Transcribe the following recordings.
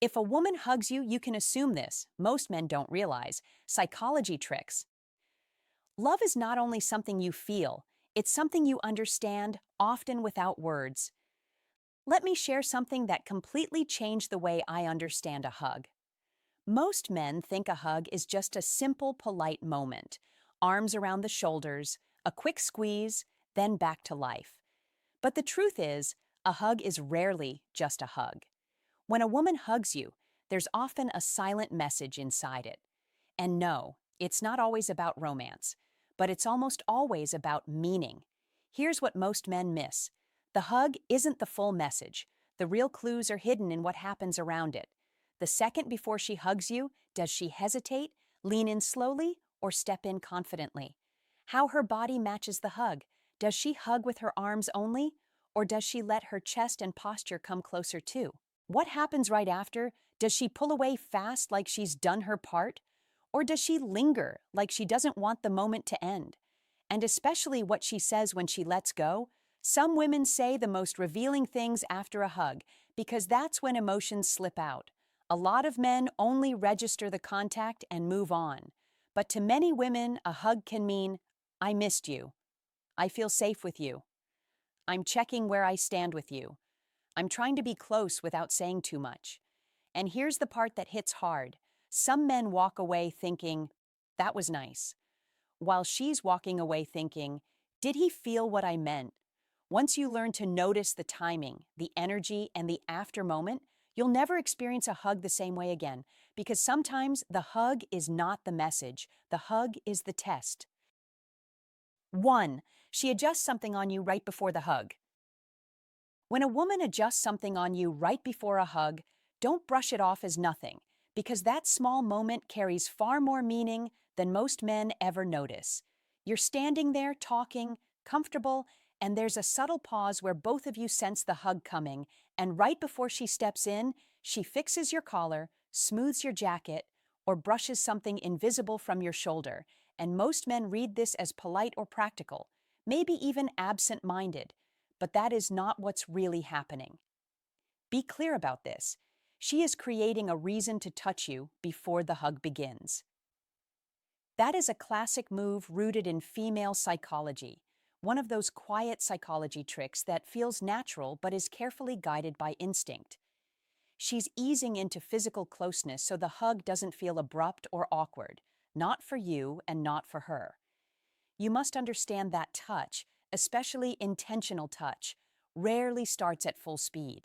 If a woman hugs you, you can assume this. Most men don't realize. Psychology tricks. Love is not only something you feel, it's something you understand, often without words. Let me share something that completely changed the way I understand a hug. Most men think a hug is just a simple, polite moment. Arms around the shoulders, a quick squeeze, then back to life. But the truth is, a hug is rarely just a hug. When a woman hugs you, there's often a silent message inside it. And no, it's not always about romance, but it's almost always about meaning. Here's what most men miss. The hug isn't the full message. The real clues are hidden in what happens around it. The second before she hugs you, does she hesitate, lean in slowly, or step in confidently? How her body matches the hug. Does she hug with her arms only, or does she let her chest and posture come closer too? What happens right after? Does she pull away fast like she's done her part? Or does she linger like she doesn't want the moment to end? And especially what she says when she lets go. Some women say the most revealing things after a hug because that's when emotions slip out. A lot of men only register the contact and move on. But to many women, a hug can mean, I missed you. I feel safe with you. I'm checking where I stand with you. I'm trying to be close without saying too much. And here's the part that hits hard. Some men walk away thinking, that was nice, while she's walking away thinking, did he feel what I meant? Once you learn to notice the timing, the energy, and the after moment, you'll never experience a hug the same way again, because sometimes the hug is not the message, the hug is the test. 1. She adjusts something on you right before the hug. When a woman adjusts something on you right before a hug, don't brush it off as nothing, because that small moment carries far more meaning than most men ever notice. You're standing there talking, comfortable, and there's a subtle pause where both of you sense the hug coming, and right before she steps in, she fixes your collar, smooths your jacket, or brushes something invisible from your shoulder, and most men read this as polite or practical, maybe even absent-minded. But that is not what's really happening. Be clear about this. She is creating a reason to touch you before the hug begins. That is a classic move rooted in female psychology, one of those quiet psychology tricks that feels natural but is carefully guided by instinct. She's easing into physical closeness so the hug doesn't feel abrupt or awkward, not for you and not for her. You must understand that touch, especially intentional touch, rarely starts at full speed.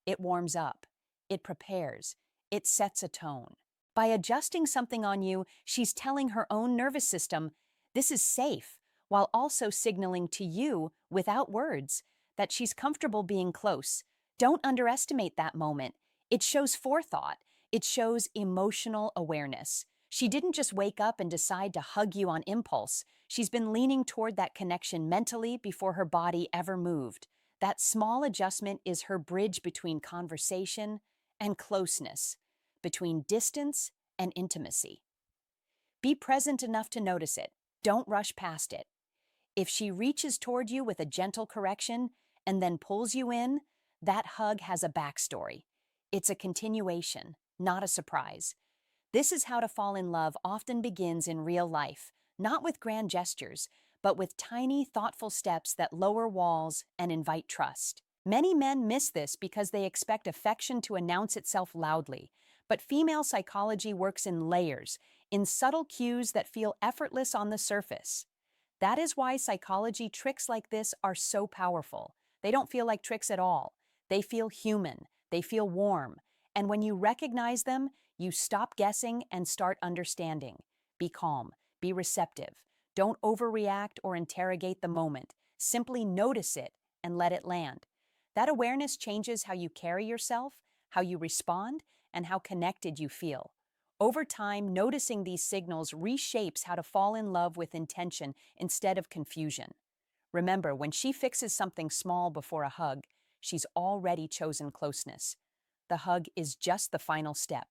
It warms up, it prepares, it sets a tone. By adjusting something on you, she's telling her own nervous system, this is safe, while also signaling to you, without words, that she's comfortable being close. Don't underestimate that moment. It shows forethought. It shows emotional awareness. She didn't just wake up and decide to hug you on impulse. She's been leaning toward that connection mentally before her body ever moved. That small adjustment is her bridge between conversation and closeness, between distance and intimacy. Be present enough to notice it. Don't rush past it. If she reaches toward you with a gentle correction and then pulls you in, that hug has a backstory. It's a continuation, not a surprise. This is how to fall in love often begins in real life, not with grand gestures, but with tiny, thoughtful steps that lower walls and invite trust. Many men miss this because they expect affection to announce itself loudly, but female psychology works in layers, in subtle cues that feel effortless on the surface. That is why psychology tricks like this are so powerful. They don't feel like tricks at all. They feel human. They feel warm. And when you recognize them, you stop guessing and start understanding. Be calm. Be receptive. Don't overreact or interrogate the moment. Simply notice it and let it land. That awareness changes how you carry yourself, how you respond, and how connected you feel. Over time, noticing these signals reshapes how to fall in love with intention instead of confusion. Remember, when she fixes something small before a hug, she's already chosen closeness. The hug is just the final step.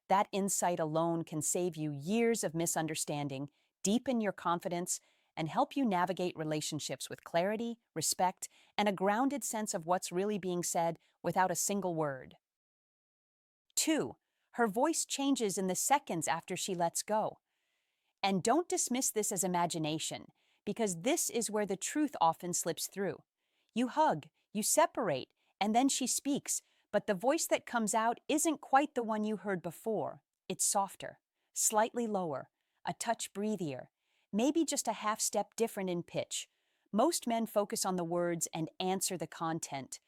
That insight alone can save you years of misunderstanding, deepen your confidence, and help you navigate relationships with clarity, respect, and a grounded sense of what's really being said without a single word. 2. Her voice changes in the seconds after she lets go. And don't dismiss this as imagination, because this is where the truth often slips through. You hug, you separate, and then she speaks, but the voice that comes out isn't quite the one you heard before. It's softer, slightly lower, a touch breathier, maybe just a half step different in pitch. Most men focus on the words and answer the content.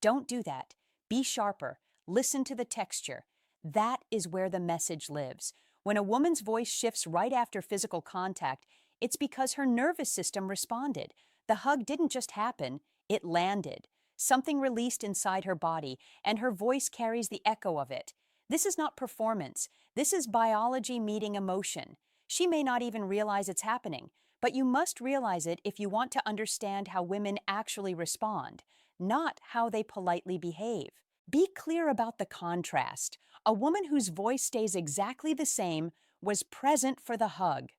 Don't do that. Be sharper. Listen to the texture. That is where the message lives. When a woman's voice shifts right after physical contact, it's because her nervous system responded. The hug didn't just happen, it landed. Something released inside her body, and her voice carries the echo of it. This is not performance. This is biology meeting emotion. She may not even realize it's happening, but you must realize it if you want to understand how women actually respond, not how they politely behave. Be clear about the contrast. A woman whose voice stays exactly the same was present for the hug.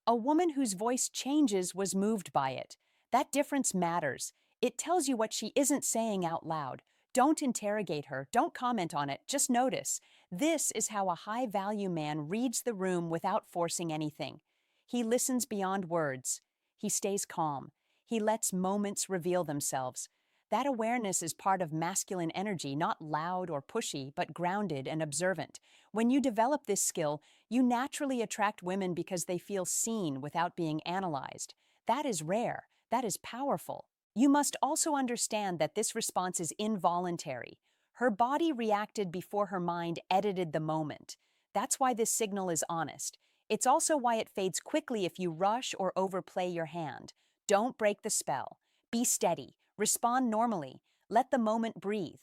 A woman whose voice changes was moved by it. That difference matters. It tells you what she isn't saying out loud. Don't interrogate her. Don't comment on it. Just notice. This is how a high-value man reads the room without forcing anything. He listens beyond words. He stays calm. He lets moments reveal themselves. That awareness is part of masculine energy, not loud or pushy, but grounded and observant. When you develop this skill, you naturally attract women because they feel seen without being analyzed. That is rare. That is powerful. You must also understand that this response is involuntary. Her body reacted before her mind edited the moment. That's why this signal is honest. It's also why it fades quickly if you rush or overplay your hand. Don't break the spell. Be steady. Respond normally. Let the moment breathe.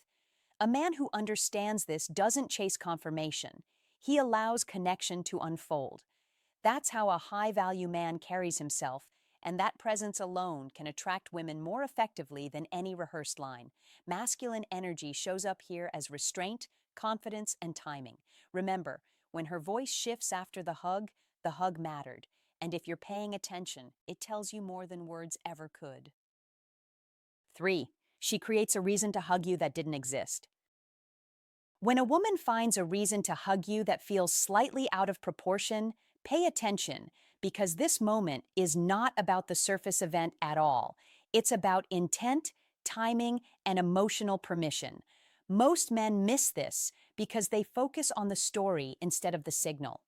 A man who understands this doesn't chase confirmation. He allows connection to unfold. That's how a high-value man carries himself, and that presence alone can attract women more effectively than any rehearsed line. Masculine energy shows up here as restraint, confidence, and timing. Remember, when her voice shifts after the hug mattered. And if you're paying attention, it tells you more than words ever could. 3. She creates a reason to hug you that didn't exist. When a woman finds a reason to hug you that feels slightly out of proportion, pay attention, because this moment is not about the surface event at all. It's about intent, timing, and emotional permission. Most men miss this because they focus on the story instead of the signal.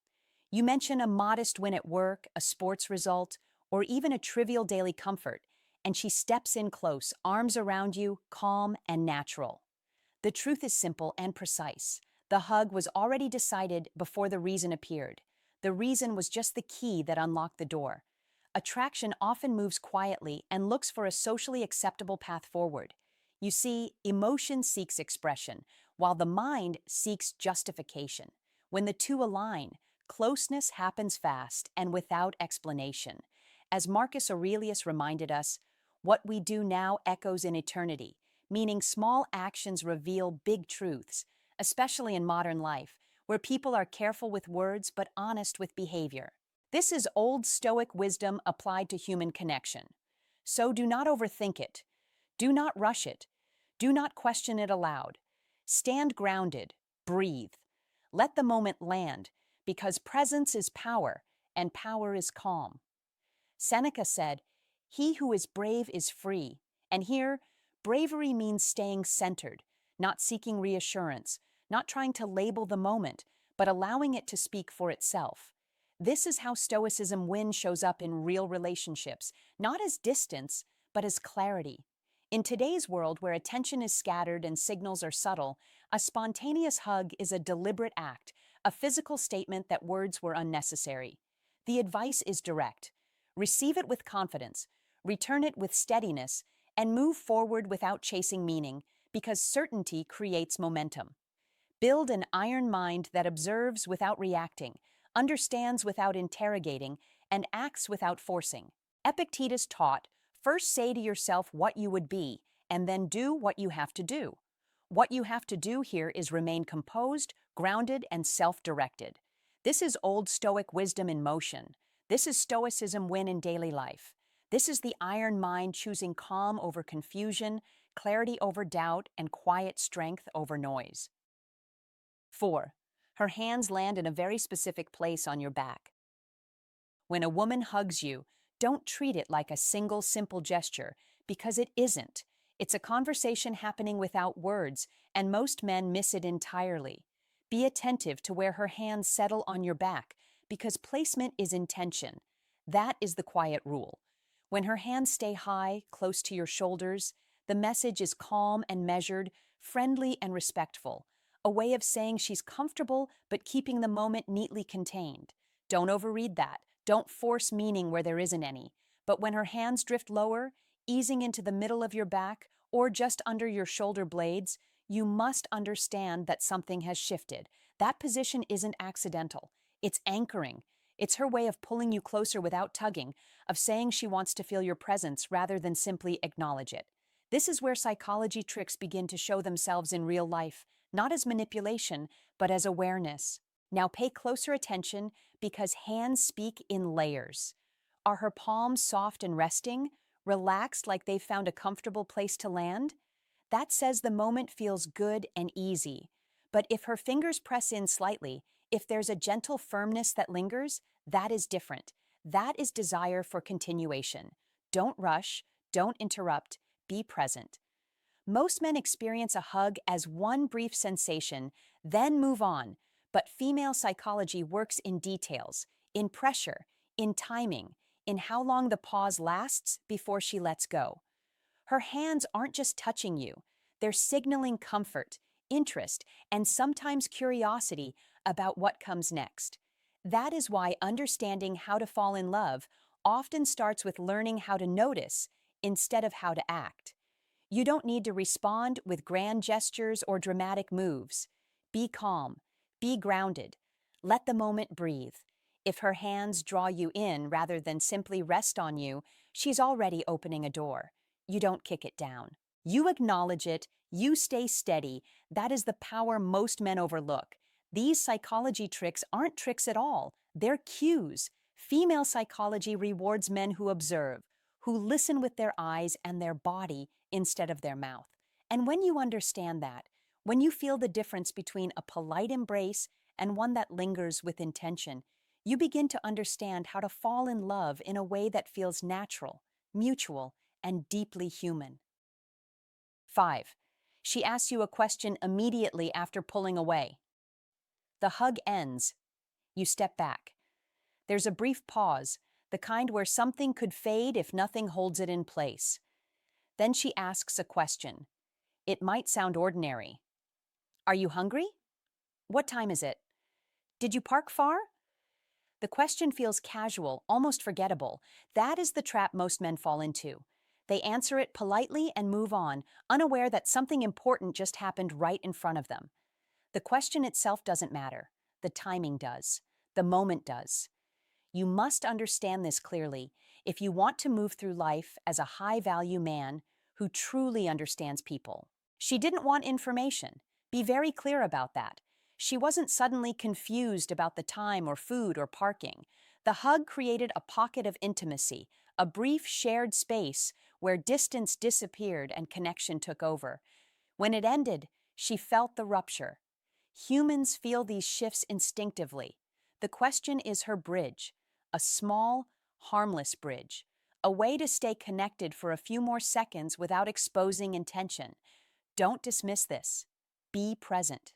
You mention a modest win at work, a sports result, or even a trivial daily comfort, and she steps in close, arms around you, calm and natural. The truth is simple and precise. The hug was already decided before the reason appeared. The reason was just the key that unlocked the door. Attraction often moves quietly and looks for a socially acceptable path forward. You see, emotion seeks expression, while the mind seeks justification. When the two align, closeness happens fast and without explanation. As Marcus Aurelius reminded us, what we do now echoes in eternity, meaning small actions reveal big truths, especially in modern life, where people are careful with words but honest with behavior. This is old Stoic wisdom applied to human connection. So do not overthink it. Do not rush it. Do not question it aloud. Stand grounded. Breathe. Let the moment land, because presence is power, and power is calm. Seneca said, "He who is brave is free." And here, bravery means staying centered, not seeking reassurance, not trying to label the moment, but allowing it to speak for itself. This is how Stoicism win shows up in real relationships, not as distance, but as clarity. In today's world where attention is scattered and signals are subtle, a spontaneous hug is a deliberate act, a physical statement that words were unnecessary. The advice is direct. Receive it with confidence, return it with steadiness, and move forward without chasing meaning, because certainty creates momentum. Build an iron mind that observes without reacting, understands without interrogating, and acts without forcing. Epictetus taught, first say to yourself what you would be, and then do what you have to do. What you have to do here is remain composed, grounded, and self-directed. This is old Stoic wisdom in motion. This is Stoicism win in daily life. This is the iron mind choosing calm over confusion, clarity over doubt, and quiet strength over noise. 4. Her hands land in a very specific place on your back. When a woman hugs you, don't treat it like a single simple gesture, because it isn't. It's a conversation happening without words, and most men miss it entirely. Be attentive to where her hands settle on your back, because placement is intention. That is the quiet rule. When her hands stay high, close to your shoulders, the message is calm and measured, friendly and respectful, a way of saying she's comfortable but keeping the moment neatly contained. Don't overread that. Don't force meaning where there isn't any. But when her hands drift lower, easing into the middle of your back or just under your shoulder blades, you must understand that something has shifted. That position isn't accidental. It's anchoring. It's her way of pulling you closer without tugging, of saying she wants to feel your presence rather than simply acknowledge it. This is where psychology tricks begin to show themselves in real life, not as manipulation, but as awareness. Now pay closer attention because hands speak in layers. Are her palms soft and resting, relaxed like they've found a comfortable place to land? That says the moment feels good and easy. But if her fingers press in slightly, if there's a gentle firmness that lingers, that is different. That is desire for continuation. Don't rush, don't interrupt, be present. Most men experience a hug as one brief sensation, then move on. But female psychology works in details, in pressure, in timing, in how long the pause lasts before she lets go. Her hands aren't just touching you, they're signaling comfort, interest, and sometimes curiosity about what comes next. That is why understanding how to fall in love often starts with learning how to notice instead of how to act. You don't need to respond with grand gestures or dramatic moves. Be calm. Be grounded. Let the moment breathe. If her hands draw you in rather than simply rest on you, she's already opening a door. You don't kick it down. You acknowledge it. You stay steady. That is the power most men overlook. These psychology tricks aren't tricks at all. They're cues. Female psychology rewards men who observe, who listen with their eyes and their body instead of their mouth. And when you understand that, when you feel the difference between a polite embrace and one that lingers with intention, you begin to understand how to fall in love in a way that feels natural, mutual, and deeply human. 5. She asks you a question immediately after pulling away. The hug ends. You step back. There's a brief pause, the kind where something could fade if nothing holds it in place. Then she asks a question. It might sound ordinary. Are you hungry? What time is it? Did you park far? The question feels casual, almost forgettable. That is the trap most men fall into. They answer it politely and move on, unaware that something important just happened right in front of them. The question itself doesn't matter. The timing does. The moment does. You must understand this clearly if you want to move through life as a high-value man who truly understands people. She didn't want information. Be very clear about that. She wasn't suddenly confused about the time or food or parking. The hug created a pocket of intimacy, a brief shared space where distance disappeared and connection took over. When it ended, she felt the rupture. Humans feel these shifts instinctively. The question is her bridge, a small, harmless bridge, a way to stay connected for a few more seconds without exposing intention. Don't dismiss this. Be present.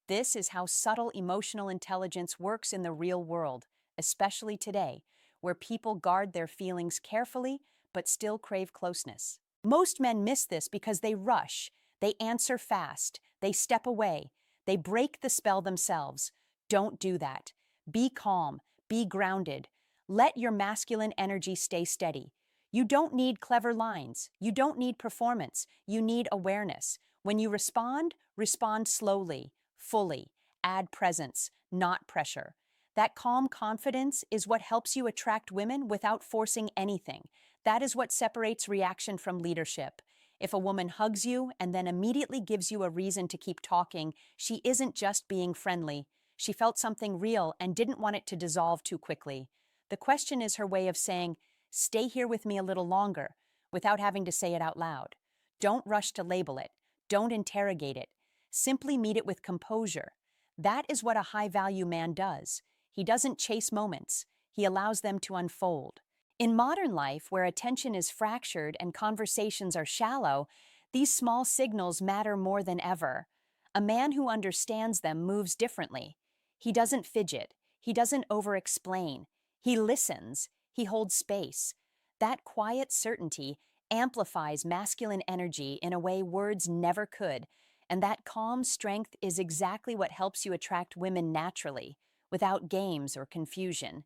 This is how subtle emotional intelligence works in the real world, especially today, where people guard their feelings carefully but still crave closeness. Most men miss this because they rush, they answer fast, they step away, they break the spell themselves. Don't do that. Be calm, be grounded. Let your masculine energy stay steady. You don't need clever lines. You don't need performance. You need awareness. When you respond, respond slowly, fully. Add presence, not pressure. That calm confidence is what helps you attract women without forcing anything. That is what separates reaction from leadership. If a woman hugs you and then immediately gives you a reason to keep talking, she isn't just being friendly. She felt something real and didn't want it to dissolve too quickly. The question is her way of saying, "Stay here with me a little longer," without having to say it out loud. Don't rush to label it. Don't interrogate it. Simply meet it with composure. That is what a high-value man does. He doesn't chase moments. He allows them to unfold. In modern life, where attention is fractured and conversations are shallow, these small signals matter more than ever. A man who understands them moves differently. He doesn't fidget. He doesn't over-explain. He listens. He holds space. That quiet certainty amplifies masculine energy in a way words never could, and that calm strength is exactly what helps you attract women naturally, without games or confusion.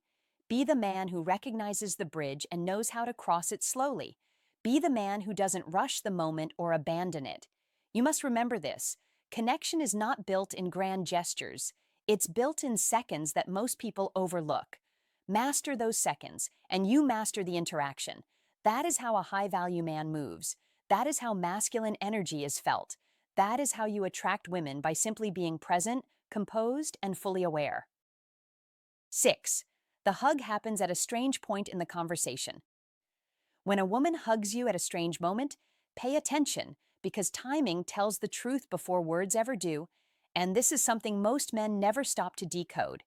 Be the man who recognizes the bridge and knows how to cross it slowly. Be the man who doesn't rush the moment or abandon it. You must remember this. Connection is not built in grand gestures. It's built in seconds that most people overlook. Master those seconds, and you master the interaction. That is how a high-value man moves. That is how masculine energy is felt. That is how you attract women by simply being present, composed, and fully aware. 6. The hug happens at a strange point in the conversation. When a woman hugs you at a strange moment, pay attention because timing tells the truth before words ever do, and this is something most men never stop to decode.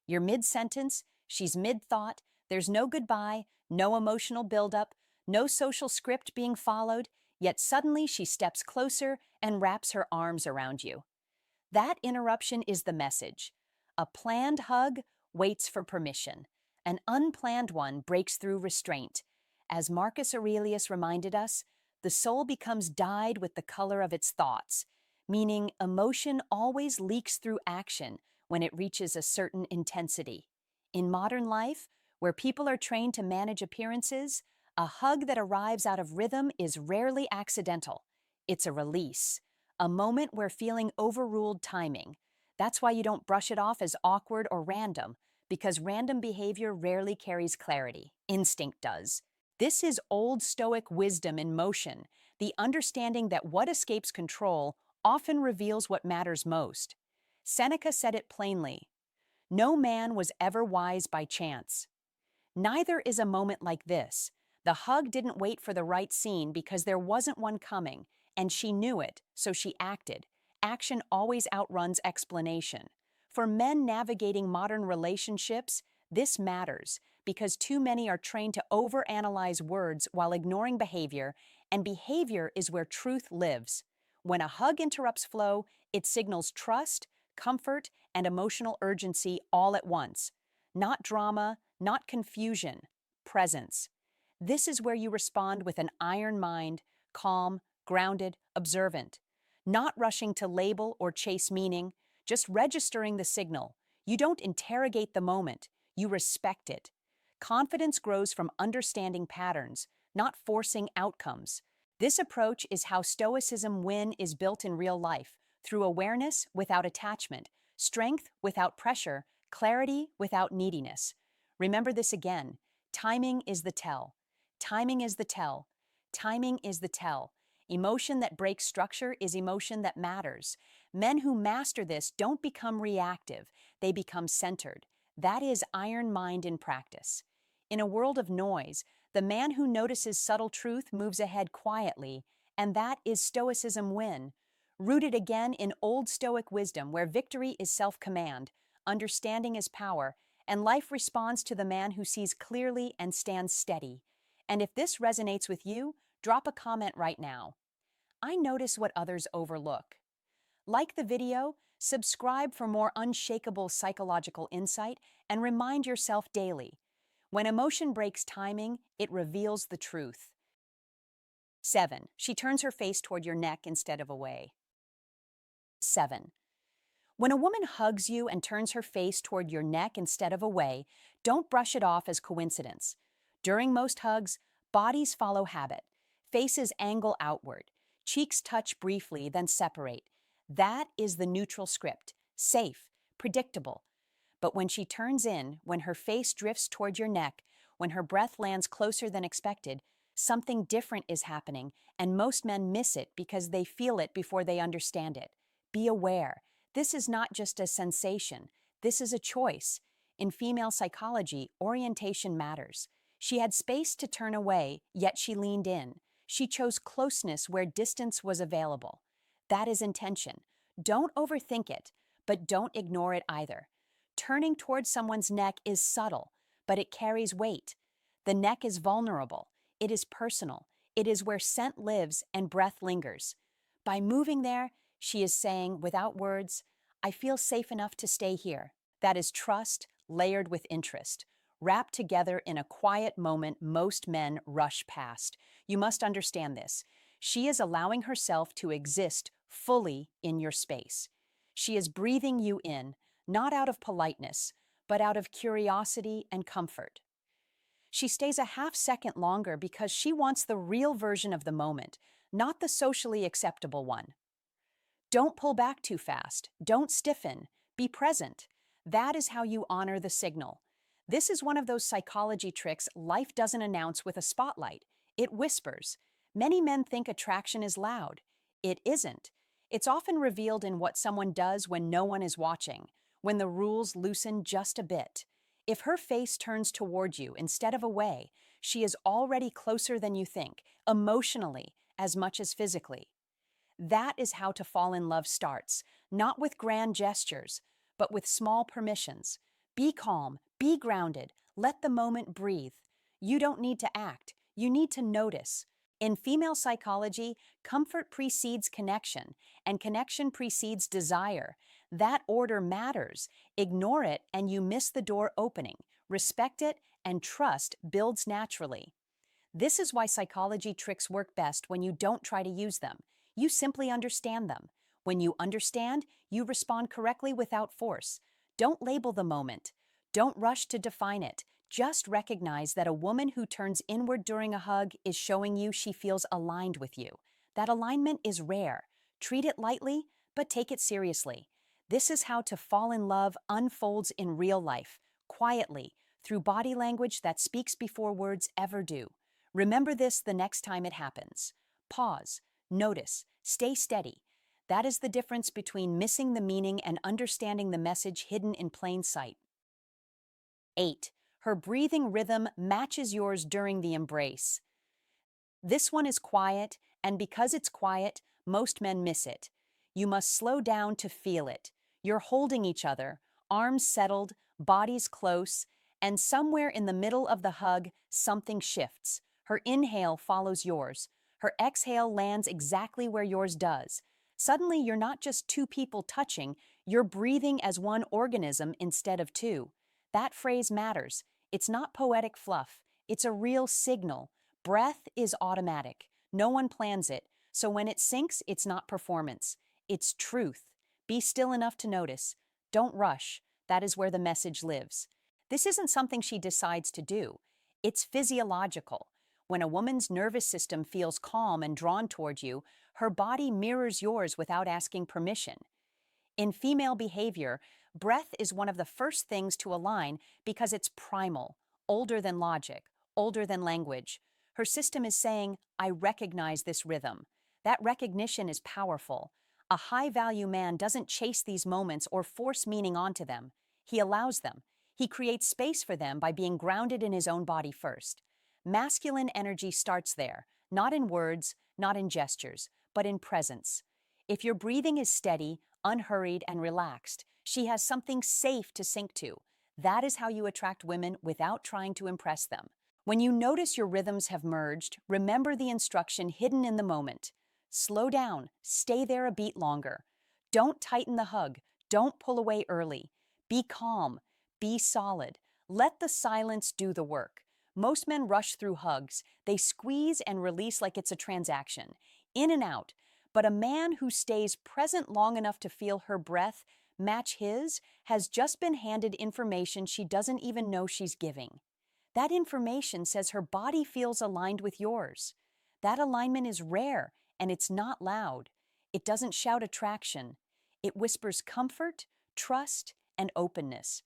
You're mid-sentence, she's mid-thought, there's no goodbye, no emotional buildup, no social script being followed, yet suddenly she steps closer and wraps her arms around you. That interruption is the message. A planned hug waits for permission. An unplanned one breaks through restraint. As Marcus Aurelius reminded us, the soul becomes dyed with the color of its thoughts, meaning emotion always leaks through action when it reaches a certain intensity. In modern life, where people are trained to manage appearances, a hug that arrives out of rhythm is rarely accidental. It's a release, a moment where feeling overruled timing. That's why you don't brush it off as awkward or random, because random behavior rarely carries clarity. Instinct does. This is old Stoic wisdom in motion, the understanding that what escapes control often reveals what matters most. Seneca said it plainly, "No man was ever wise by chance." Neither is a moment like this. The hug didn't wait for the right scene because there wasn't one coming, and she knew it, so she acted. Action always outruns explanation. For men navigating modern relationships, this matters because too many are trained to overanalyze words while ignoring behavior, and behavior is where truth lives. When a hug interrupts flow, it signals trust, comfort, and emotional urgency all at once. Not drama, not confusion, presence. This is where you respond with an iron mind, calm, grounded, observant. Not rushing to label or chase meaning, just registering the signal. You don't interrogate the moment, you respect it. Confidence grows from understanding patterns, not forcing outcomes. This approach is how Stoicism win is built in real life, through awareness without attachment, strength without pressure, clarity without neediness. Remember this again. Timing is the tell. Timing is the tell. Timing is the tell. Emotion that breaks structure is emotion that matters. Men who master this don't become reactive, they become centered. That is iron mind in practice. In a world of noise, the man who notices subtle truth moves ahead quietly, and that is Stoicism win. Rooted again in old Stoic wisdom where victory is self-command, understanding is power, and life responds to the man who sees clearly and stands steady. And if this resonates with you, drop a comment right now. I notice what others overlook. Like the video, subscribe for more unshakable psychological insight, and remind yourself daily. When emotion breaks timing, it reveals the truth. 7. She turns her face toward your neck instead of away. 7. When a woman hugs you and turns her face toward your neck instead of away, don't brush it off as coincidence. During most hugs, bodies follow habit. Faces angle outward. Cheeks touch briefly, then separate. That is the neutral script. Safe, predictable. But when she turns in, when her face drifts toward your neck, when her breath lands closer than expected, something different is happening, and most men miss it because they feel it before they understand it. Be aware. This is not just a sensation. This is a choice. In female psychology, orientation matters. She had space to turn away, yet she leaned in. She chose closeness where distance was available. That is intention. Don't overthink it. but don't ignore it either. Turning towards someone's neck is subtle, but it carries weight. The neck is vulnerable. It is personal. It is where scent lives and breath lingers. By moving there, she is saying, without words, I feel safe enough to stay here. That is trust layered with interest, wrapped together in a quiet moment most men rush past. You must understand this. She is allowing herself to exist fully in your space. She is breathing you in, not out of politeness, but out of curiosity and comfort. She stays a half second longer because she wants the real version of the moment, not the socially acceptable one. Don't pull back too fast. Don't stiffen. Be present. That is how you honor the signal. This is one of those psychology tricks life doesn't announce with a spotlight. It whispers. Many men think attraction is loud. It isn't. It's often revealed in what someone does when no one is watching, when the rules loosen just a bit. If her face turns toward you instead of away, she is already closer than you think, emotionally as much as physically. That is how to fall in love starts, not with grand gestures, but with small permissions. Be calm, be grounded, let the moment breathe. You don't need to act, you need to notice. In female psychology, comfort precedes connection, and connection precedes desire. That order matters. Ignore it, and you miss the door opening. Respect it, and trust builds naturally. This is why psychology tricks work best when you don't try to use them. You simply understand them. When you understand, you respond correctly without force. Don't label the moment. Don't rush to define it. Just recognize that a woman who turns inward during a hug is showing you she feels aligned with you. That alignment is rare. Treat it lightly, but take it seriously. This is how to fall in love unfolds in real life, quietly, through body language that speaks before words ever do. Remember this the next time it happens. Pause, notice, stay steady. That is the difference between missing the meaning and understanding the message hidden in plain sight. 8. Her breathing rhythm matches yours during the embrace. This one is quiet, and because it's quiet, most men miss it. You must slow down to feel it. You're holding each other, arms settled, bodies close, and somewhere in the middle of the hug, something shifts. Her inhale follows yours. Her exhale lands exactly where yours does. Suddenly, you're not just two people touching, you're breathing as one organism instead of two. That phrase matters. It's not poetic fluff. It's a real signal. Breath is automatic. No one plans it. So when it sinks, it's not performance. It's truth. Be still enough to notice. Don't rush. That is where the message lives. This isn't something she decides to do. It's physiological. When a woman's nervous system feels calm and drawn toward you, her body mirrors yours without asking permission. In female behavior, breath is one of the first things to align because it's primal, older than logic, older than language. Her system is saying, I recognize this rhythm. That recognition is powerful. A high-value man doesn't chase these moments or force meaning onto them. He allows them. He creates space for them by being grounded in his own body first. Masculine energy starts there, not in words, not in gestures, but in presence. If your breathing is steady, unhurried, and relaxed, she has something safe to sink to. That is how you attract women without trying to impress them. When you notice your rhythms have merged, remember the instruction hidden in the moment. Slow down, stay there a beat longer. Don't tighten the hug, don't pull away early. Be calm, be solid. Let the silence do the work. Most men rush through hugs. They squeeze and release like it's a transaction, in and out. But a man who stays present long enough to feel her breath match his has just been handed information she doesn't even know she's giving. That information says her body feels aligned with yours. That alignment is rare, and it's not loud. It doesn't shout attraction. It whispers comfort, trust, and openness.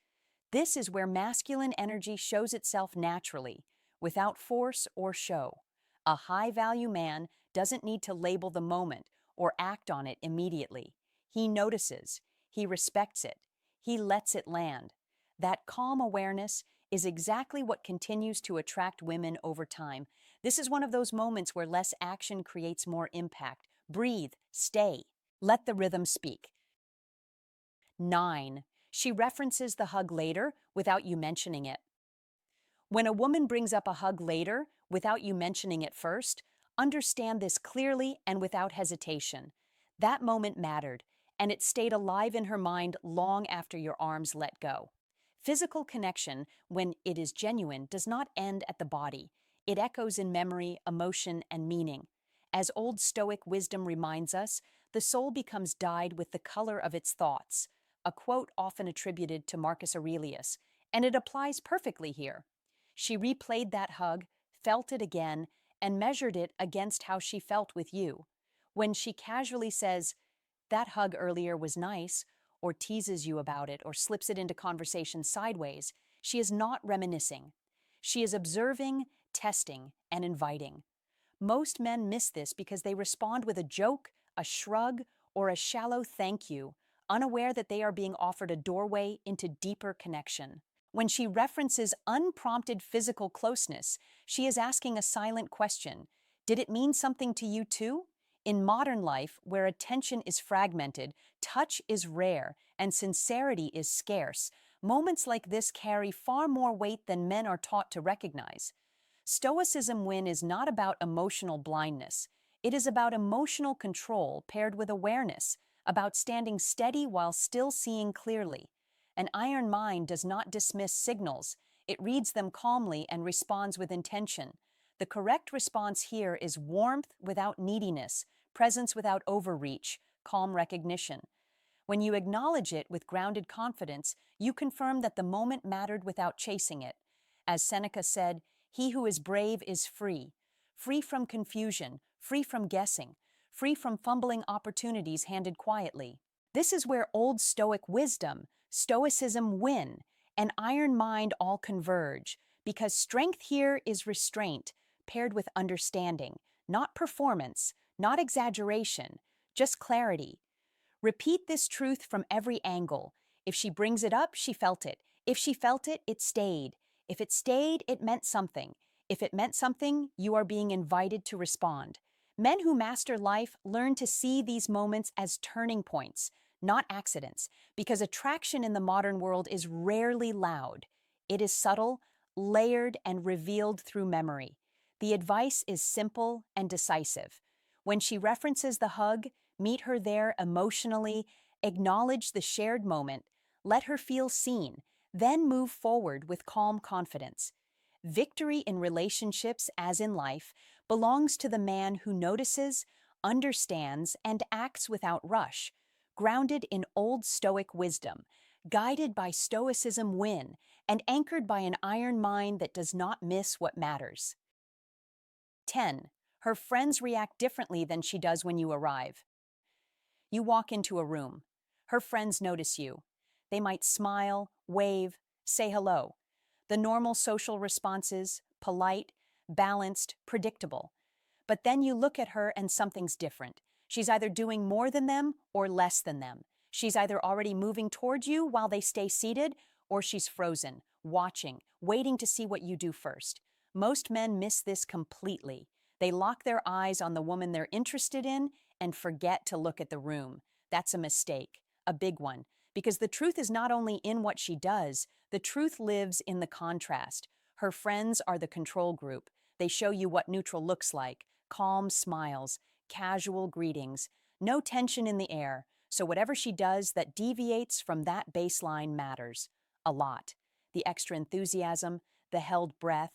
This is where masculine energy shows itself naturally, without force or show. A high-value man doesn't need to label the moment or act on it immediately. He notices, he respects it, he lets it land. That calm awareness is exactly what continues to attract women over time. This is one of those moments where less action creates more impact. Breathe, stay, let the rhythm speak. 9. She references the hug later without you mentioning it. When a woman brings up a hug later without you mentioning it first, understand this clearly and without hesitation. That moment mattered, and it stayed alive in her mind long after your arms let go. Physical connection, when it is genuine, does not end at the body. It echoes in memory, emotion, and meaning. As old Stoic wisdom reminds us, the soul becomes dyed with the color of its thoughts, a quote often attributed to Marcus Aurelius, and it applies perfectly here. She replayed that hug, felt it again, and measured it against how she felt with you. When she casually says, "That hug earlier was nice," or teases you about it, or slips it into conversation sideways, she is not reminiscing. She is observing, testing, and inviting. Most men miss this because they respond with a joke, a shrug, or a shallow thank you, unaware that they are being offered a doorway into deeper connection. When she references unprompted physical closeness, she is asking a silent question. Did it mean something to you too? In modern life, where attention is fragmented, touch is rare, and sincerity is scarce, moments like this carry far more weight than men are taught to recognize. Stoicism win is not about emotional blindness. It is about emotional control paired with awareness, about standing steady while still seeing clearly. An iron mind does not dismiss signals. It reads them calmly and responds with intention. The correct response here is warmth without neediness, presence without overreach, calm recognition. When you acknowledge it with grounded confidence, you confirm that the moment mattered without chasing it. As Seneca said, "He who is brave is free, free from confusion, free from guessing, free from fumbling opportunities handed quietly." This is where old Stoic wisdom, Stoicism win, and iron mind all converge, because strength here is restraint paired with understanding, not performance, not exaggeration, just clarity. Repeat this truth from every angle. If she brings it up, she felt it. If she felt it, it stayed. If it stayed, it meant something. If it meant something, you are being invited to respond. Men who master life learn to see these moments as turning points, not accidents, because attraction in the modern world is rarely loud. It is subtle, layered, and revealed through memory. The advice is simple and decisive. When she references the hug, meet her there emotionally, acknowledge the shared moment, let her feel seen, then move forward with calm confidence. Victory in relationships, as in life, belongs to the man who notices, understands, and acts without rush, grounded in old Stoic wisdom, guided by Stoicism win, and anchored by an iron mind that does not miss what matters. 10. Her friends react differently than she does when you arrive. You walk into a room. Her friends notice you. They might smile, wave, say hello. The normal social responses, polite, balanced, predictable. But then you look at her and something's different. She's either doing more than them or less than them. She's either already moving toward you while they stay seated, or she's frozen, watching, waiting to see what you do first. Most men miss this completely. They lock their eyes on the woman they're interested in and forget to look at the room. That's a mistake, a big one, because the truth is not only in what she does, the truth lives in the contrast. Her friends are the control group. They show you what neutral looks like: calm smiles, casual greetings, no tension in the air. So whatever she does that deviates from that baseline matters a lot. The extra enthusiasm, the held breath,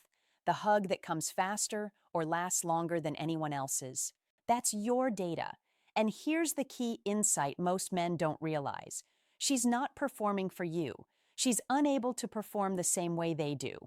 the hug that comes faster or lasts longer than anyone else's. That's your data. And here's the key insight most men don't realize. She's not performing for you. She's unable to perform the same way they do.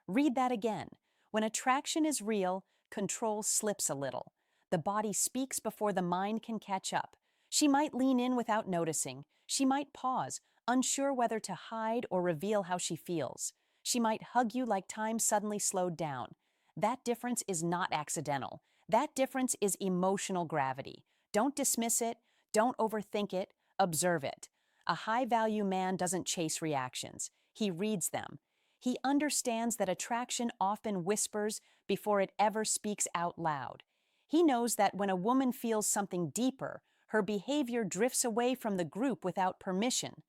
Read that again. When attraction is real, control slips a little. The body speaks before the mind can catch up. She might lean in without noticing. She might pause, unsure whether to hide or reveal how she feels. She might hug you like time suddenly slowed down. That difference is not accidental. That difference is emotional gravity. Don't dismiss it. Don't overthink it. Observe it. A high-value man doesn't chase reactions. He reads them. He understands that attraction often whispers before it ever speaks out loud. He knows that when a woman feels something deeper, her behavior drifts away from the group without permission.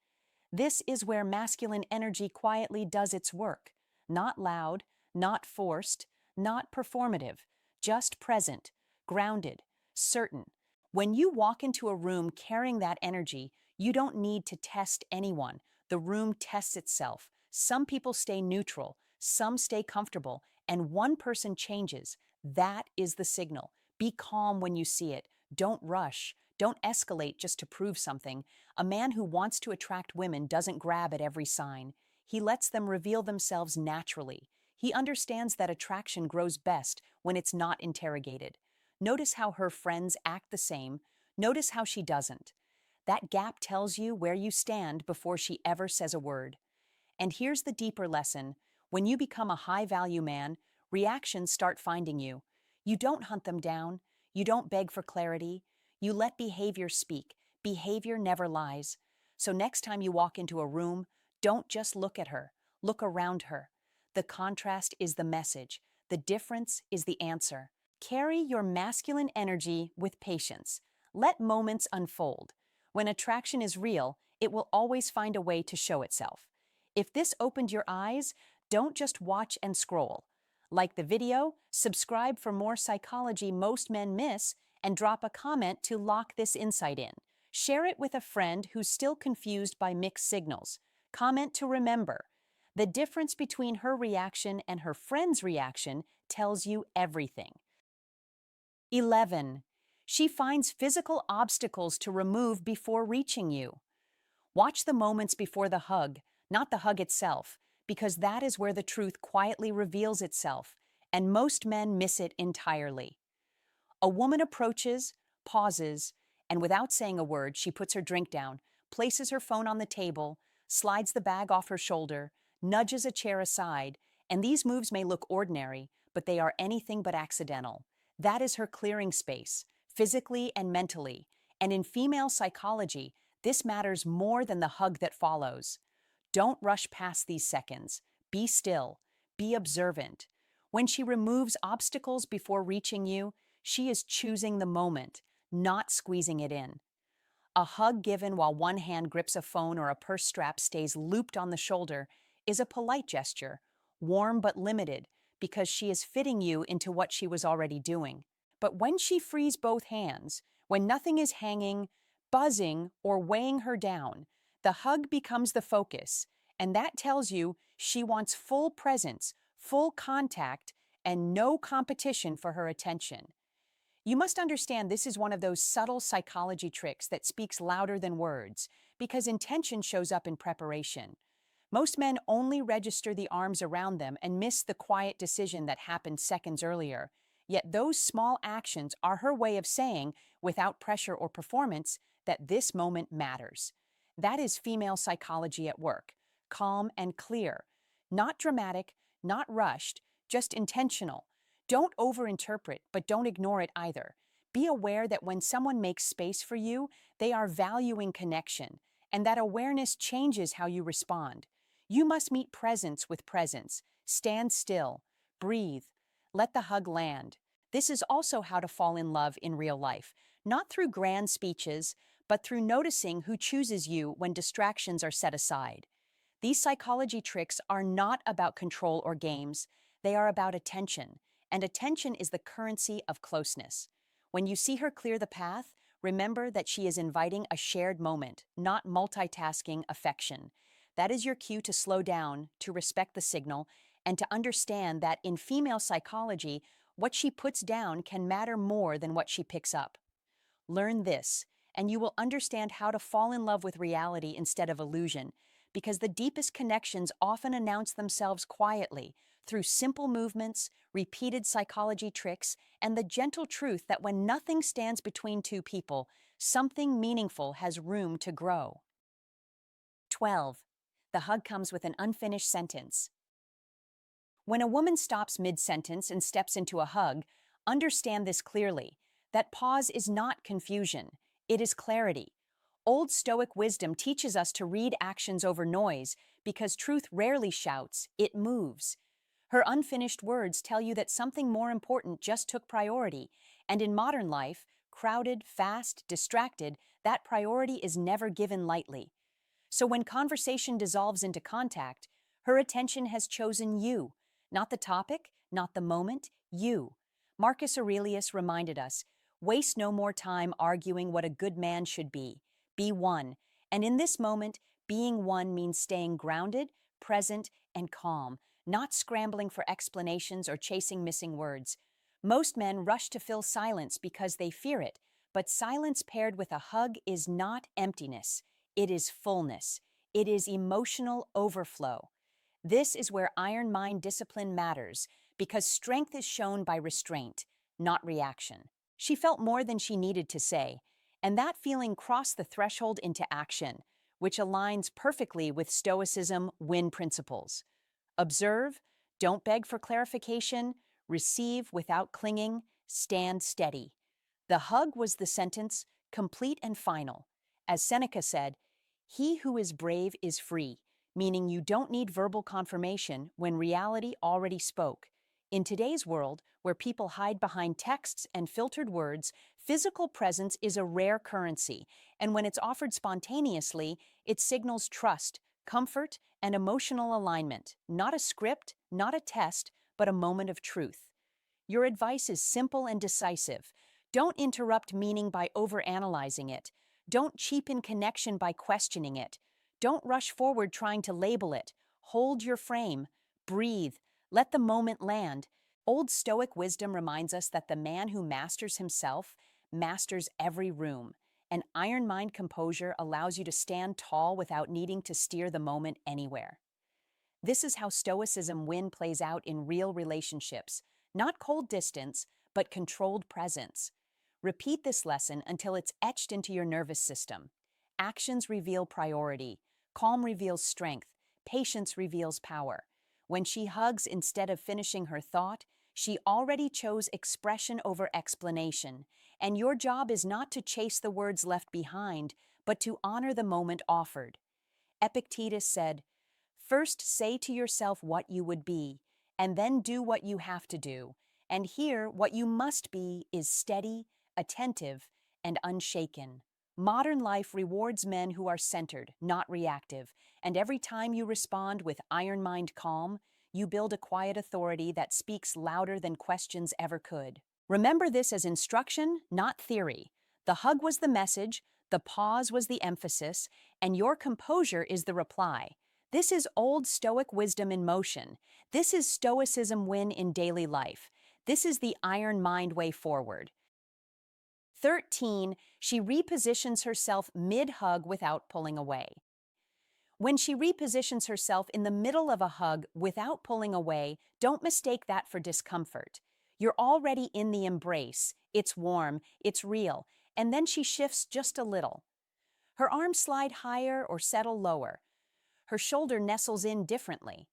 This is where masculine energy quietly does its work. Not loud, not forced, not performative, just present, grounded, certain. When you walk into a room carrying that energy, you don't need to test anyone. The room tests itself. Some people stay neutral, some stay comfortable, and one person changes. That is the signal. Be calm when you see it. Don't rush. Don't escalate just to prove something. A man who wants to attract women doesn't grab at every sign. He lets them reveal themselves naturally. He understands that attraction grows best when it's not interrogated. Notice how her friends act the same. Notice how she doesn't. That gap tells you where you stand before she ever says a word. And here's the deeper lesson. When you become a high-value man, reactions start finding you. You don't hunt them down. You don't beg for clarity. You let behavior speak. Behavior never lies. So next time you walk into a room, don't just look at her. Look around her. The contrast is the message. The difference is the answer. Carry your masculine energy with patience. Let moments unfold. When attraction is real, it will always find a way to show itself. If this opened your eyes, don't just watch and scroll. Like the video, subscribe for more psychology most men miss, and drop a comment to lock this insight in. Share it with a friend who's still confused by mixed signals. Comment to remember. The difference between her reaction and her friend's reaction tells you everything. 11. She finds physical obstacles to remove before reaching you. Watch the moments before the hug, not the hug itself, because that is where the truth quietly reveals itself, and most men miss it entirely. A woman approaches, pauses, and without saying a word, she puts her drink down, places her phone on the table, slides the bag off her shoulder, nudges a chair aside, and these moves may look ordinary, but they are anything but accidental. That is her clearing space, physically and mentally, and in female psychology, this matters more than the hug that follows. Don't rush past these seconds. Be still. Be observant. When she removes obstacles before reaching you, she is choosing the moment, not squeezing it in. A hug given while one hand grips a phone or a purse strap stays looped on the shoulder is a polite gesture, warm but limited, because she is fitting you into what she was already doing. But when she frees both hands, when nothing is hanging, buzzing, or weighing her down, the hug becomes the focus, and that tells you she wants full presence, full contact, and no competition for her attention. You must understand this is one of those subtle psychology tricks that speaks louder than words, because intention shows up in preparation. Most men only register the arms around them and miss the quiet decision that happened seconds earlier. Yet those small actions are her way of saying, without pressure or performance, that this moment matters. That is female psychology at work, calm and clear. Not dramatic, not rushed, just intentional. Don't overinterpret, but don't ignore it either. Be aware that when someone makes space for you, they are valuing connection, and that awareness changes how you respond. You must meet presence with presence. Stand still. Breathe. Let the hug land. This is also how to fall in love in real life, not through grand speeches, but through noticing who chooses you when distractions are set aside. These psychology tricks are not about control or games. They are about attention, and attention is the currency of closeness. When you see her clear the path, remember that she is inviting a shared moment, not multitasking affection. That is your cue to slow down, to respect the signal, and to understand that in female psychology, what she puts down can matter more than what she picks up. Learn this, and you will understand how to fall in love with reality instead of illusion, because the deepest connections often announce themselves quietly through simple movements, repeated psychology tricks, and the gentle truth that when nothing stands between two people, something meaningful has room to grow. 12. The hug comes with an unfinished sentence. When a woman stops mid-sentence and steps into a hug, understand this clearly. That pause is not confusion, it is clarity. Old Stoic wisdom teaches us to read actions over noise because truth rarely shouts, it moves. Her unfinished words tell you that something more important just took priority, and in modern life, crowded, fast, distracted, that priority is never given lightly. So when conversation dissolves into contact, her attention has chosen you, not the topic, not the moment, you. Marcus Aurelius reminded us, waste no more time arguing what a good man should be. Be one. And in this moment, being one means staying grounded, present, and calm, not scrambling for explanations or chasing missing words. Most men rush to fill silence because they fear it, but silence paired with a hug is not emptiness, it is fullness. It is emotional overflow. This is where iron mind discipline matters, because strength is shown by restraint, not reaction. She felt more than she needed to say, and that feeling crossed the threshold into action, which aligns perfectly with Stoicism win principles. Observe, don't beg for clarification, receive without clinging, stand steady. The hug was the sentence, complete and final. As Seneca said, he who is brave is free, meaning you don't need verbal confirmation when reality already spoke. In today's world, where people hide behind texts and filtered words, physical presence is a rare currency, and when it's offered spontaneously, it signals trust, comfort, and emotional alignment, not a script, not a test, but a moment of truth. Your advice is simple and decisive. Don't interrupt meaning by overanalyzing it. Don't cheapen connection by questioning it. Don't rush forward trying to label it. Hold your frame. Breathe. Let the moment land. Old Stoic wisdom reminds us that the man who masters himself masters every room. An iron mind composure allows you to stand tall without needing to steer the moment anywhere. This is how Stoicism win plays out in real relationships, not cold distance, but controlled presence. Repeat this lesson until it's etched into your nervous system. Actions reveal priority, calm reveals strength, patience reveals power. When she hugs instead of finishing her thought, she already chose expression over explanation, and your job is not to chase the words left behind, but to honor the moment offered. Epictetus said, first say to yourself what you would be, and then do what you have to do. And here, what you must be is steady, attentive, and unshaken. Modern life rewards men who are centered, not reactive, and every time you respond with iron mind calm, you build a quiet authority that speaks louder than questions ever could. Remember this as instruction, not theory. The hug was the message, the pause was the emphasis, and your composure is the reply. This is old Stoic wisdom in motion. This is Stoicism win in daily life. This is the iron mind way forward. 13. She repositions herself mid-hug without pulling away. When she repositions herself in the middle of a hug without pulling away, don't mistake that for discomfort. You're already in the embrace. It's warm, it's real, and then she shifts just a little. Her arms slide higher or settle lower. Her shoulder nestles in differently.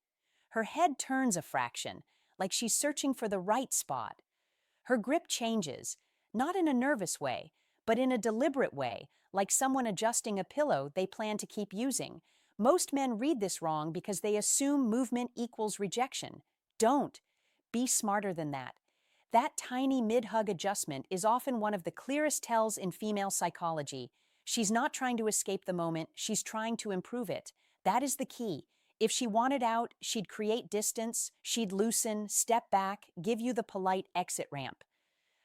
Her head turns a fraction, like she's searching for the right spot. Her grip changes, not in a nervous way, but in a deliberate way, like someone adjusting a pillow they plan to keep using. Most men read this wrong because they assume movement equals rejection. Don't. Be smarter than that. That tiny mid-hug adjustment is often one of the clearest tells in female psychology. She's not trying to escape the moment, she's trying to improve it. That is the key. If she wanted out, she'd create distance, she'd loosen, step back, give you the polite exit ramp.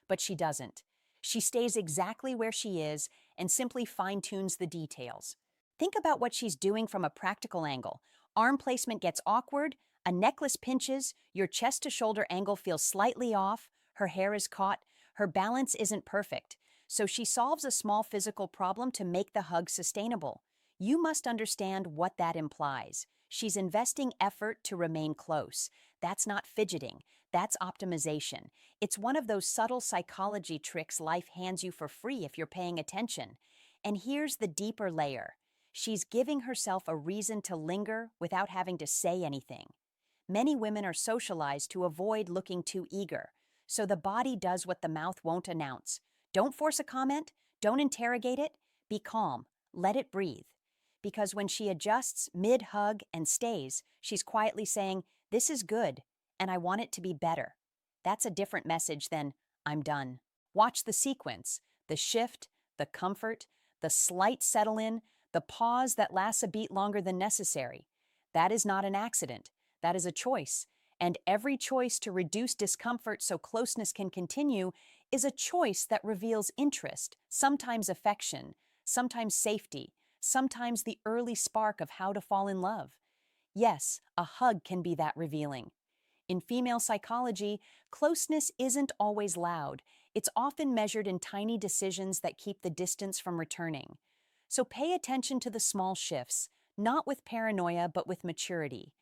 But she doesn't. She stays exactly where she is and simply fine-tunes the details. Think about what she's doing from a practical angle. Arm placement gets awkward, a necklace pinches, your chest-to-shoulder angle feels slightly off, her hair is caught, her balance isn't perfect. So she solves a small physical problem to make the hug sustainable. You must understand what that implies. She's investing effort to remain close. That's not fidgeting. That's optimization. It's one of those subtle psychology tricks life hands you for free if you're paying attention. And here's the deeper layer. She's giving herself a reason to linger without having to say anything. Many women are socialized to avoid looking too eager, so the body does what the mouth won't announce. Don't force a comment, don't interrogate it, be calm, let it breathe. Because when she adjusts mid-hug and stays, she's quietly saying, this is good, and I want it to be better. That's a different message than, I'm done. Watch the sequence, the shift, the comfort, the slight settle in, the pause that lasts a beat longer than necessary. That is not an accident. That is a choice. And every choice to reduce discomfort so closeness can continue is a choice that reveals interest, sometimes affection, sometimes safety, sometimes the early spark of how to fall in love. Yes, a hug can be that revealing. In female psychology, closeness isn't always loud. It's often measured in tiny decisions that keep the distance from returning. So pay attention to the small shifts, not with paranoia, but with maturity.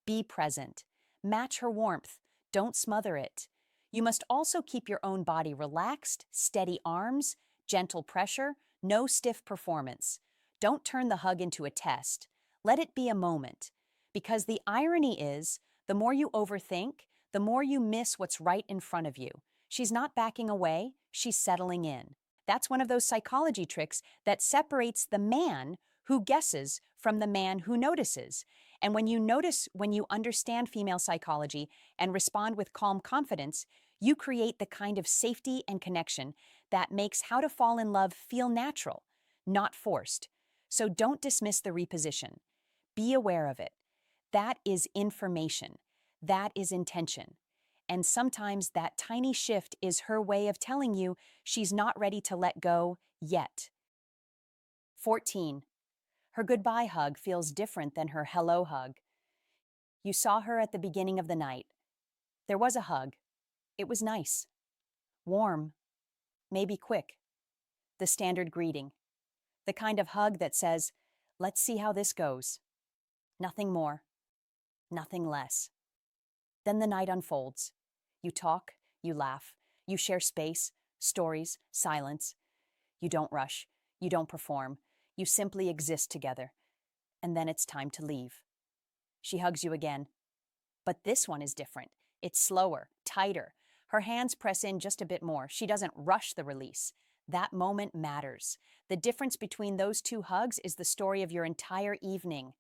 Be present. Match her warmth. Don't smother it. You must also keep your own body relaxed, steady arms, gentle pressure, no stiff performance. Don't turn the hug into a test. Let it be a moment. Because the irony is, the more you overthink, the more you miss what's right in front of you. She's not backing away, she's settling in. That's one of those psychology tricks that separates the man who guesses from the man who notices. And when you understand female psychology and respond with calm confidence, you create the kind of safety and connection that makes how to fall in love feel natural, not forced. So don't dismiss the reposition. Be aware of it. That is information. That is intention. And sometimes that tiny shift is her way of telling you she's not ready to let go yet. 14. Her goodbye hug feels different than her hello hug. You saw her at the beginning of the night. There was a hug. It was nice. Warm. Maybe quick. The standard greeting. The kind of hug that says, "Let's see how this goes." Nothing more. Nothing less. Then the night unfolds. You talk, you laugh, you share space, stories, silence. You don't rush, you don't perform, you simply exist together. And then it's time to leave. She hugs you again. But this one is different. It's slower, tighter. Her hands press in just a bit more. She doesn't rush the release. That moment matters. The difference between those two hugs is the story of your entire evening.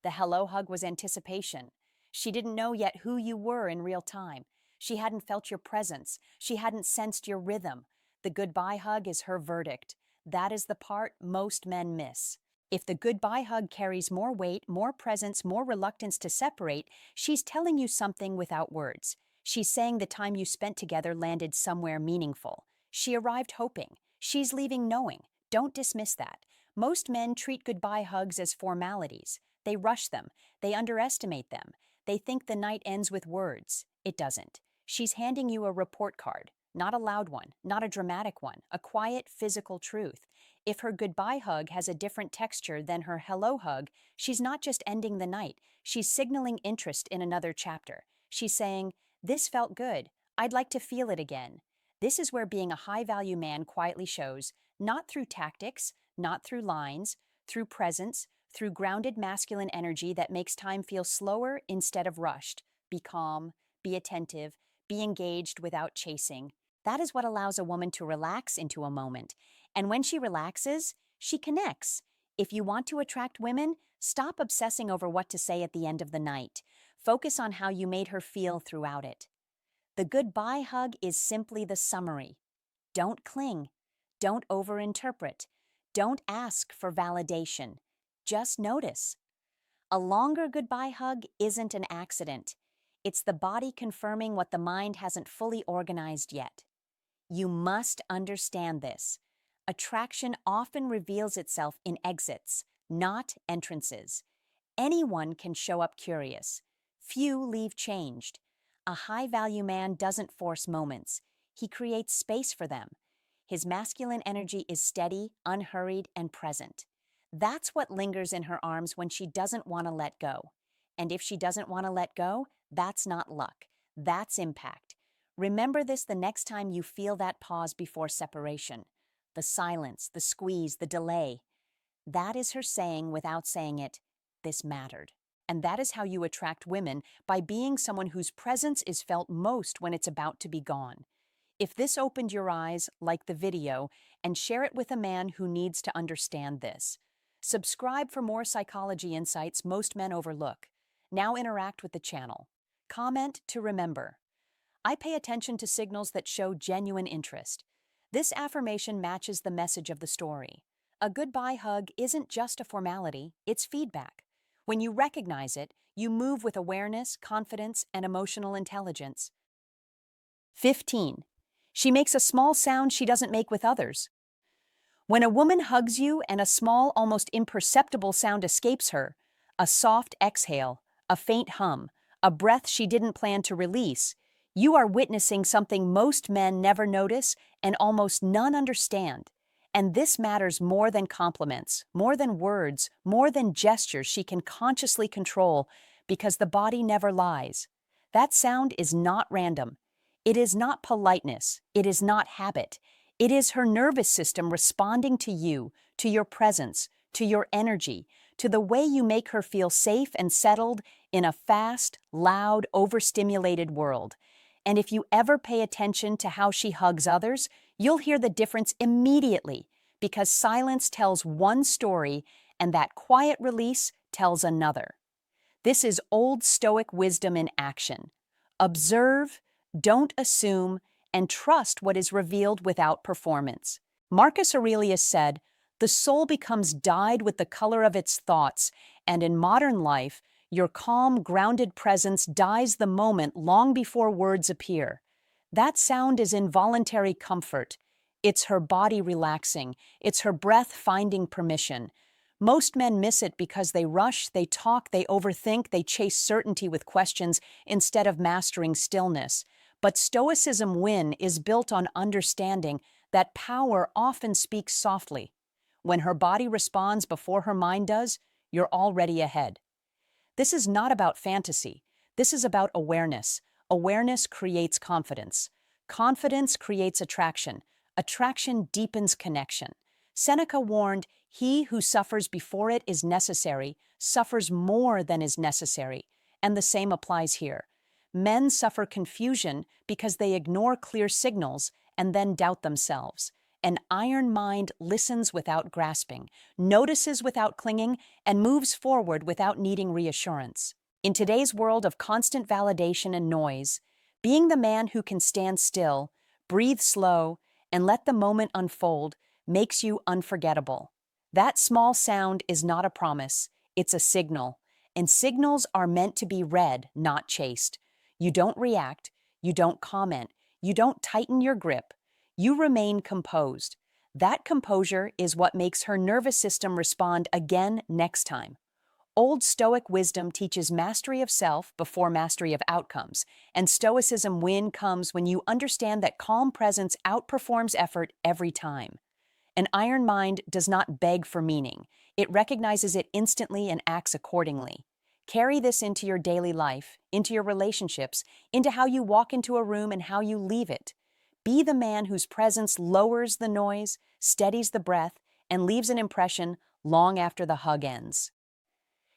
The hello hug was anticipation. She didn't know yet who you were in real time. She hadn't felt your presence. She hadn't sensed your rhythm. The goodbye hug is her verdict. That is the part most men miss. If the goodbye hug carries more weight, more presence, more reluctance to separate, she's telling you something without words. She's saying the time you spent together landed somewhere meaningful. She arrived hoping. She's leaving knowing. Don't dismiss that. Most men treat goodbye hugs as formalities. They rush them. They underestimate them. They think the night ends with words. It doesn't. She's handing you a report card, not a loud one, not a dramatic one, a quiet, physical truth. If her goodbye hug has a different texture than her hello hug, she's not just ending the night, she's signaling interest in another chapter. She's saying, "This felt good. I'd like to feel it again." This is where being a high-value man quietly shows, not through tactics, not through lines, through presence, through grounded masculine energy that makes time feel slower instead of rushed. Be calm, be attentive, be engaged without chasing. That is what allows a woman to relax into a moment. And when she relaxes, she connects. If you want to attract women, stop obsessing over what to say at the end of the night. Focus on how you made her feel throughout it. The goodbye hug is simply the summary. Don't cling. Don't overinterpret. Don't ask for validation. Just notice. A longer goodbye hug isn't an accident. It's the body confirming what the mind hasn't fully organized yet. You must understand this. Attraction often reveals itself in exits, not entrances. Anyone can show up curious. Few leave changed. A high-value man doesn't force moments. He creates space for them. His masculine energy is steady, unhurried, and present. That's what lingers in her arms when she doesn't want to let go. And if she doesn't want to let go, that's not luck. That's impact. Remember this the next time you feel that pause before separation. The silence, the squeeze, the delay. That is her saying without saying it, "This mattered." And that is how you attract women, by being someone whose presence is felt most when it's about to be gone. If this opened your eyes, like the video, and share it with a man who needs to understand this. Subscribe for more psychology insights most men overlook. Now interact with the channel. Comment to remember. I pay attention to signals that show genuine interest. This affirmation matches the message of the story. A goodbye hug isn't just a formality, it's feedback. When you recognize it, you move with awareness, confidence, and emotional intelligence. 15. She makes a small sound she doesn't make with others. When a woman hugs you and a small, almost imperceptible sound escapes her, a soft exhale, a faint hum, a breath she didn't plan to release, you are witnessing something most men never notice and almost none understand. And this matters more than compliments, more than words, more than gestures she can consciously control, because the body never lies. That sound is not random. It is not politeness. It is not habit. It is her nervous system responding to you, to your presence, to your energy, to the way you make her feel safe and settled in a fast, loud, overstimulated world. And if you ever pay attention to how she hugs others, you'll hear the difference immediately, because silence tells one story and that quiet release tells another. This is Old Stoic wisdom in action. Observe, don't assume, and trust what is revealed without performance. Marcus Aurelius said, "The soul becomes dyed with the color of its thoughts, and in modern life, your calm, grounded presence dyes the moment long before words appear." That sound is involuntary comfort. It's her body relaxing. It's her breath finding permission. Most men miss it because they rush, they talk, they overthink, they chase certainty with questions instead of mastering stillness. But Stoicism win is built on understanding that power often speaks softly. When her body responds before her mind does, you're already ahead. This is not about fantasy. This is about awareness. Awareness creates confidence. Confidence creates attraction. Attraction deepens connection. Seneca warned, "He who suffers before it is necessary, suffers more than is necessary." And the same applies here. Men suffer confusion because they ignore clear signals and then doubt themselves. An iron mind listens without grasping, notices without clinging, and moves forward without needing reassurance. In today's world of constant validation and noise, being the man who can stand still, breathe slow, and let the moment unfold makes you unforgettable. That small sound is not a promise, it's a signal. And signals are meant to be read, not chased. You don't react, you don't comment, you don't tighten your grip. You remain composed. That composure is what makes her nervous system respond again next time. Old Stoic wisdom teaches mastery of self before mastery of outcomes, and Stoicism win comes when you understand that calm presence outperforms effort every time. An iron mind does not beg for meaning. It recognizes it instantly and acts accordingly. Carry this into your daily life, into your relationships, into how you walk into a room and how you leave it. Be the man whose presence lowers the noise, steadies the breath, and leaves an impression long after the hug ends.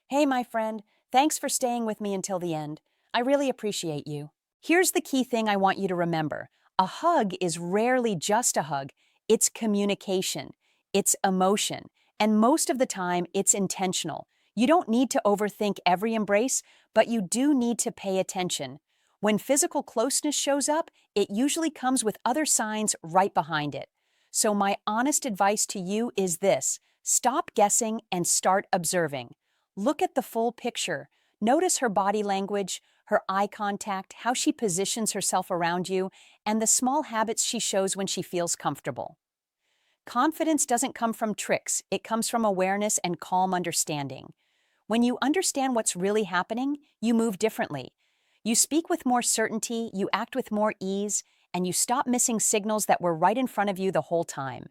Hey, my friend, thanks for staying with me until the end. I really appreciate you. Here's the key thing I want you to remember. A hug is rarely just a hug. It's communication, it's emotion, and most of the time, it's intentional. You don't need to overthink every embrace, but you do need to pay attention. When physical closeness shows up, it usually comes with other signs right behind it. So my honest advice to you is this: stop guessing and start observing. Look at the full picture. Notice her body language, her eye contact, how she positions herself around you, and the small habits she shows when she feels comfortable. Confidence doesn't come from tricks, it comes from awareness and calm understanding. When you understand what's really happening, you move differently. You speak with more certainty, you act with more ease, and you stop missing signals that were right in front of you the whole time.